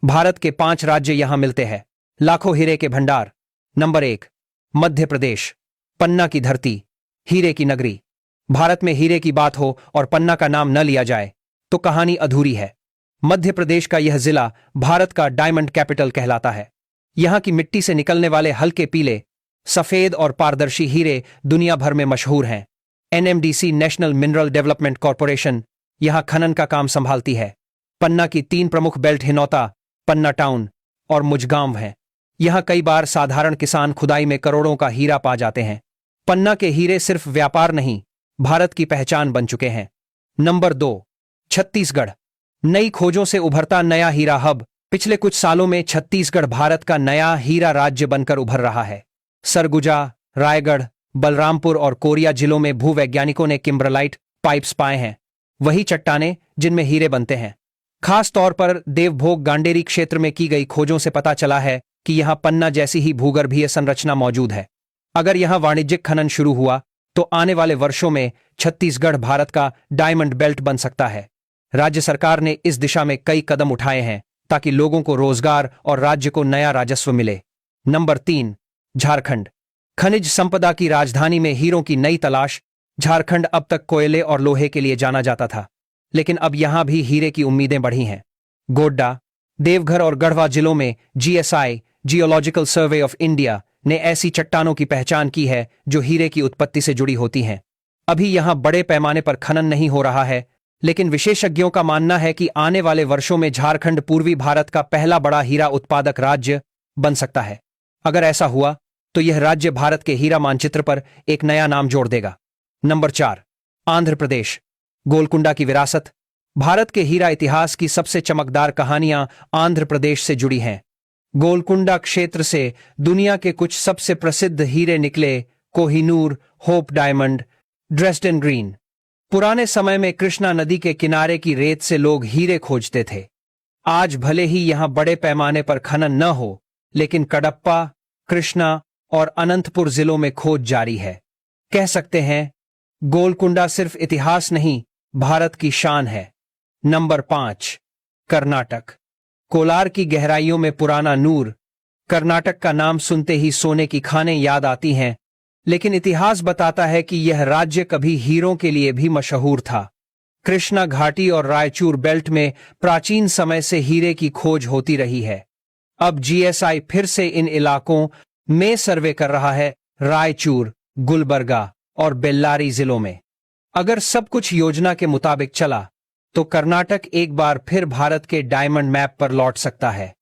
भारत के 5 राज्य यहां मिलते हैं, लाखों हीरे के भंडार। नंबर 1, मध्य प्रदेश, पन्ना की धरती, हीरे की नगरी। भारत में हीरे की बात हो और पन्ना का नाम न लिया जाए तो कहानी अधूरी है। मध्य प्रदेश का यह जिला भारत का डायमंड कैपिटल कहलाता है। यहां की मिट्टी से निकलने वाले हल्के पीले, सफेद और पारदर्शी हीरे दुनिया भर में मशहूर हैं। NMDC national mineral development corporation यहां खनन का काम संभालती है। पन्ना की 3 प्रमुख बेल्ट हिनौता, पन्ना टाउन और मुजगांव हैं। यहां कई बार साधारण किसान खुदाई में करोड़ों का हीरा पा जाते हैं। पन्ना के हीरे सिर्फ व्यापार नहीं, भारत की पहचान बन चुके हैं। नंबर 2, छत्तीसगढ़, नई खोजों से उभरता नया हीरा हब। पिछले कुछ सालों में छत्तीसगढ़ भारत का नया हीरा राज्य बनकर उभर रहा है। सरगुजा, रायगढ़, बलरामपुर और कोरिया जिलों में भूवैज्ञानिकों ने किम्बरलाइट पाइप्स पाए हैं, वही चट्टानें जिनमें हीरे बनते हैं। खास तौर पर देवभोग गांडेरी क्षेत्र में की गई खोजों से पता चला है कि यहां पन्ना जैसी ही भूगर्भीय संरचना मौजूद है। अगर यहां वाणिज्यिक खनन शुरू हुआ तो आने वाले वर्षों में छत्तीसगढ़ भारत का डायमंड बेल्ट बन सकता है। राज्य सरकार ने इस दिशा में कई कदम उठाए हैं ताकि लोगों को रोजगार और राज्य को नया राजस्व मिले। नंबर 3, झारखंड, खनिज संपदा की राजधानी में हीरों की नई तलाश। झारखंड अब तक कोयले और लोहे के लिए जाना जाता था, लेकिन अब यहां भी हीरे की उम्मीदें बढ़ी हैं। गोड्डा, देवघर और गढ़वा जिलों में GSI geological survey of India ने ऐसी चट्टानों की पहचान की है जो हीरे की उत्पत्ति से जुड़ी होती हैं। अभी यहां बड़े पैमाने पर खनन नहीं हो रहा है, लेकिन विशेषज्ञों का मानना है कि आने वाले वर्षों में झारखंड पूर्वी भारत का पहला बड़ा हीरा उत्पादक राज्य बन सकता है। अगर ऐसा हुआ तो यह राज्य भारत के हीरा मानचित्र पर एक नया नाम जोड़ देगा। नंबर 4, आंध्र प्रदेश, गोलकुंडा की विरासत। भारत के हीरा इतिहास की सबसे चमकदार कहानियां आंध्र प्रदेश से जुड़ी हैं। गोलकुंडा क्षेत्र से दुनिया के कुछ सबसे प्रसिद्ध हीरे निकले, Kohinoor, hope diamond, Dresden green. पुराने समय में कृष्णा नदी के किनारे की रेत से लोग हीरे खोजते थे। आज भले ही यहां बड़े पैमाने पर खनन न हो, लेकिन कडप्पा, कृष्णा और अनंतपुर जिलों में खोज जारी है। कह सकते हैं गोलकुंडा सिर्फ इतिहास नहीं, भारत की शान है। नंबर 5, कर्नाटक, कोलार की गहराइयों में पुराना नूर। कर्नाटक का नाम सुनते ही सोने की खानें याद आती हैं, लेकिन इतिहास बताता है कि यह राज्य कभी हीरों के लिए भी मशहूर था। कृष्णा घाटी और रायचूर बेल्ट में प्राचीन समय से हीरे की खोज होती रही है। अब जीएसआई फिर से इन इलाकों में सर्वे कर रहा है, रायचूर, गुलबर्गा और बेल्लारी जिलों में। अगर सब कुछ योजना के मुताबिक चला तो कर्नाटक एक बार फिर भारत के डायमंड मैप पर लौट सकता है।